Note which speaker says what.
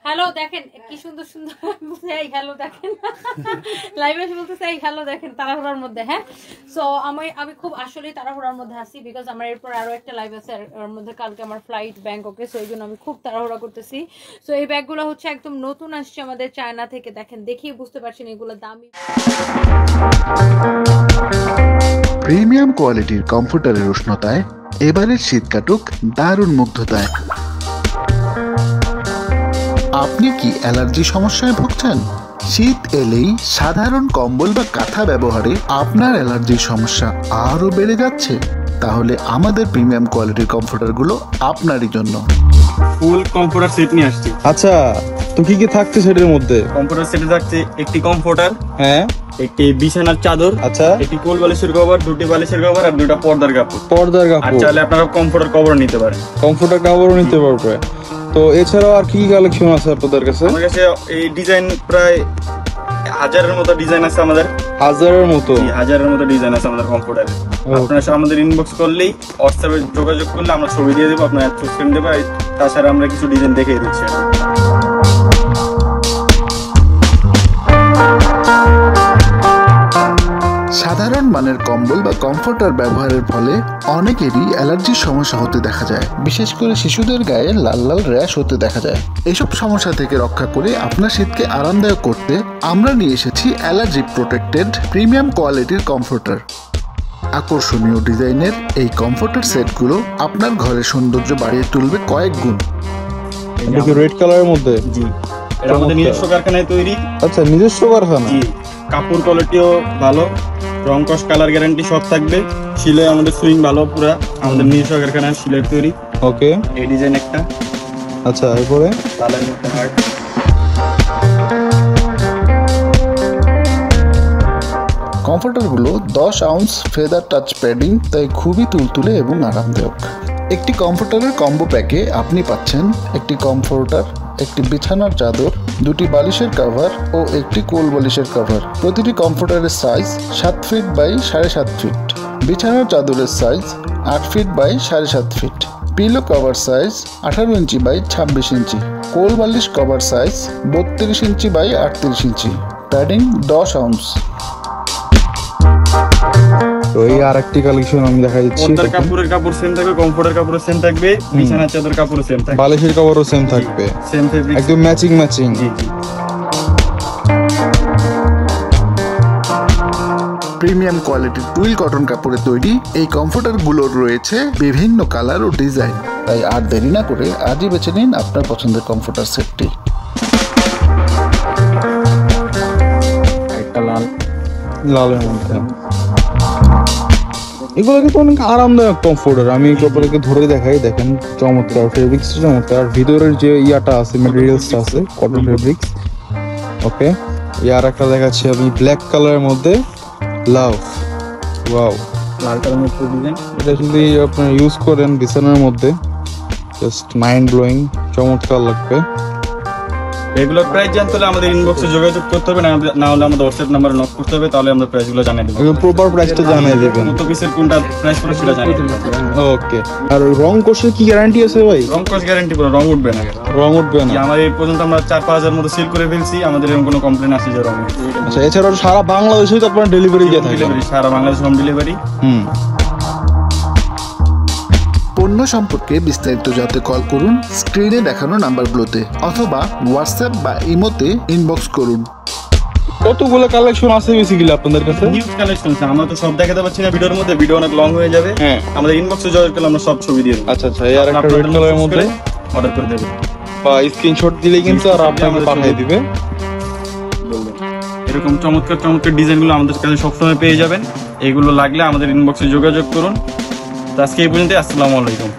Speaker 1: Hello দেখেন কি সুন্দর সুন্দর এই হ্যালো দেখেন লাইভে এসে বলতেছে এই হ্যালো দেখেন তাড়াহুড়ার মধ্যে। হ্যাঁ, সো আমি খুব আসলেই তাড়াহুড়ার মধ্যে আছি, বিকজ আমার এরপর আরও একটা লাইভ আছে, এর মধ্যে কালকে আমার ফ্লাইট ব্যাংককে, সো এই জন্য আমি খুব তাড়াহুড়া করতেছি। সো এই ব্যাগগুলো হচ্ছে একদম নতুন আসছে আমাদের চায়না থেকে। দেখেন দেখিয়ে বুঝতে পারছেন এগুলো দামি।
Speaker 2: প্রিমিয়াম কোয়ালিটির কমফোর্টারের উষ্ণতায় এবারের শীত কাটুক দারুণ মুগ্ধতায়। আপনি কি অ্যালার্জি সমস্যায় ভুগছেন? শীত এলেই সাধারণ কম্বল বা কাঁথা ব্যবহারে আপনার অ্যালার্জির সমস্যা আরও বেড়ে যাচ্ছে? তাহলে আমাদের প্রিমিয়াম কোয়ালিটির কমফোর্টারগুলো আপনারই জন্য।
Speaker 3: ফুল কমফোর্টার সেট নিয়ে আসছি।
Speaker 4: আচ্ছা, তো কি কি থাকছে সেটের মধ্যে?
Speaker 3: কমফোর্টার সেটে থাকছে একটি কমফোর্টার,
Speaker 4: হ্যাঁ,
Speaker 3: একটি বিছানার চাদর,
Speaker 4: আচ্ছা,
Speaker 3: একটি কোল বালিশের কভার, দুটি বালিশের কভার আর দুটো পর্দার কাপড়।
Speaker 4: পর্দার
Speaker 3: আর
Speaker 4: কাপড়,
Speaker 3: চাইলে আপনারা কমফোর্টার কভার নিতে পারেন।
Speaker 4: কমফোর্টার কাপড়ও নিতে পারবে। তো এছাড়াও আর কি কি কালেকশন আছে আপনাদের কাছে?
Speaker 3: আমার কাছে এই ডিজাইন প্রায় 1000-এর মতো ডিজাইন আছে আমাদের।
Speaker 4: 1000-এর মতো?
Speaker 3: 1000-এর মতো ডিজাইন আছে আমাদের কমফোর্টারে। আপনারা আমাদের ইনবক্স করলেই, হোয়াটসঅ্যাপে যোগাযোগ করলে আমরা ছবি দিয়ে দেবো, আপনারা চুজ করে দেবো। তাছাড়া আমরা কিছু ডিজাইন দেখিয়ে দিচ্ছি।
Speaker 2: সাধারণ মানের কম্বল বা কমফোর্টার ব্যবহারের ফলে অনেকেরই অ্যালার্জির সমস্যা হতে দেখা যায়, বিশেষ করে শিশুদের গায়ে লাল লাল র্যাশ হতে দেখা যায়। এসব সমস্যা থেকে রক্ষা করে আপনার শীতকে আরামদায়ক করতে আমরা নিয়ে এসেছি অ্যালার্জি প্রোটেক্টেড প্রিমিয়াম কোয়ালিটির কমফোর্টার। আকর্ষণীয় ডিজাইনের এই কমফোর্টার সেটগুলো আপনার ঘরের সৌন্দর্য বাড়িয়ে তুলবে কয়েক গুণ।
Speaker 4: এটা কি রেড কালারের মধ্যে?
Speaker 3: জি, এটা আমাদের নিজস্ব কারখানায় তৈরি।
Speaker 4: আচ্ছা, নিজস্ব কারখানা?
Speaker 3: জি, কাপড় কোয়ালিটিও ভালো, রং কস কালার গ্যারান্টি সব থাকবে। সিলাই আমাদের সুইং ভালো, পুরা আমাদের নিজস্ব কারখানায় সিলাই তৈরি।
Speaker 4: ওকে,
Speaker 3: এই ডিজাইন একটা।
Speaker 4: আচ্ছা, এরপরে
Speaker 3: তালের মধ্যে হার্ট।
Speaker 2: কমফোর্টারগুলো 10 আউন্স ফেদার টাচ প্যাডিং, তাই খুবই তুলতুলে এবং আরামদায়ক। একটি কমফোর্টারের কম্বো প্যাকে আপনি পাচ্ছেন একটি কমফোর্টার, একটি বিছানার চাদর, দুটি বালিশের কভার ও একটি কোল বালিশের কভার। প্রতিটি কমফোর্টারের সাইজ 7 ফিট বাই 7.5 ফিট, বিছানার চাদরের size 8 feet by 7.5 feet, pillow cover size 18 inch by 26 inch, কোল বালিশ cover size 32 inch by 38 inch, padding 10 ounce.
Speaker 4: তো এই আরেকটি কালেকশন আমি দেখা দিচ্ছি।
Speaker 3: পর্দার কাপড়ের কাপড় সেম থাকবে, কমফোর্টার কাপড় সেম থাকবে, বিছানার চাদর কাপড় সেম থাকবে,
Speaker 4: বালিশের কভারও সেম থাকবে,
Speaker 3: সেম ফেব্রিক,
Speaker 4: একদম ম্যাচিং ম্যাচিং।
Speaker 3: জি জি।
Speaker 2: প্রিমিয়াম কোয়ালিটির টুইল কটন কাপড়ে তৈরি এই কমফোর্টারগুলোর রয়েছে বিভিন্ন কালার ও ডিজাইন, তাই আর দেরি না করে আজই বেছে নিন আপনার পছন্দের কমফোর্টার সেটটি।
Speaker 3: একটা লাল,
Speaker 4: লালের মধ্যে এগুলো কিন্তু অনেক আরামদায়ক কমফোর্টার। আমি কাপড়কে ধরে দেখাই, দেখেন চমৎকার ফেব্রিক্স, চমৎকার। ভিতরের যে ইয়াটা আছে, ম্যাটেরিয়ালসটা আছে কটন ফেব্রিক্স। ওকে, ইয়ার একটা দেখাচ্ছি আমি ব্ল্যাক কালারের মধ্যে, লাভ, ওয়াও,
Speaker 3: লালটার মধ্যে ডিজাইন।
Speaker 4: এটা যদি আপনারা ইউজ করেন বিছানার মধ্যে, জাস্ট মাইন্ড ব্লোয়িং, চমৎকার লাগবে।
Speaker 3: এগুলোর প্রাইস জানতে হলে আমাদের ইনবক্সে যোগাযোগ করতে হবে, না হলে আমাদের হোয়াটসঅ্যাপ নাম্বারে নক করতে হবে, তাহলে আমরা প্রাইসগুলো জানিয়ে দেবো।
Speaker 4: একদম প্রপার প্রাইসটা জানিয়ে দেবেন।
Speaker 3: কত পিসের কোনটা প্রাইস পড়ে সেটা জানিয়ে দেবো।
Speaker 4: ওকে, আর রং কোর্সের কি গ্যারান্টি আছে ভাই?
Speaker 3: রং কস গ্যারান্টি পুরো, রং উঠবে না।
Speaker 4: রং উঠবে না?
Speaker 3: আমার এই পর্যন্ত আমরা 4-5 হাজার মতো সেল করে ফেলছি, আমাদের এরকম কোনো কমপ্লেন আসে যে রং।
Speaker 4: আচ্ছা, এছাড়াও সারা বাংলাদেশেই তো আপনারা ডেলিভারি দিয়ে থাকেন?
Speaker 3: সারা বাংলাদেশ হোম ডেলিভারি।
Speaker 2: পণ্য সম্পর্কে বিস্তারিত জানতে কল করুন স্ক্রিনে দেখানো নাম্বারগুলোতে, অথবা হোয়াটসঅ্যাপ বা ইমোতে ইনবক্স করুন।
Speaker 4: কতগুলো কালেকশন আছে বেসিক্যালি আপনাদের কাছে?
Speaker 3: নিউজ কালেকশন আছে, আমরা তো সব দেখাতে পারছি না ভিডিওর মধ্যে, ভিডিও অনেক লং হয়ে যাবে।
Speaker 4: হ্যাঁ,
Speaker 3: আমাদের ইনবক্সে যোগাযোগ করলে আমরা সব ছবি দিয়ে দেব।
Speaker 4: আচ্ছা আচ্ছা, এই আর একটা রেড কালারের মধ্যে
Speaker 3: অর্ডার করে দেব,
Speaker 4: বা স্ক্রিনশট দিলে কিন্তু আর আপনাকে পাঠিয়ে দিবে।
Speaker 3: এরকম চমৎকার চমৎকার ডিজাইনগুলো আমাদের কাছে সবসময় পেয়ে যাবেন। এগুলো লাগলে আমাদের ইনবক্সে যোগাযোগ করুন। তো আজকে এই পর্যন্ত, আসসালামু আলাইকুম।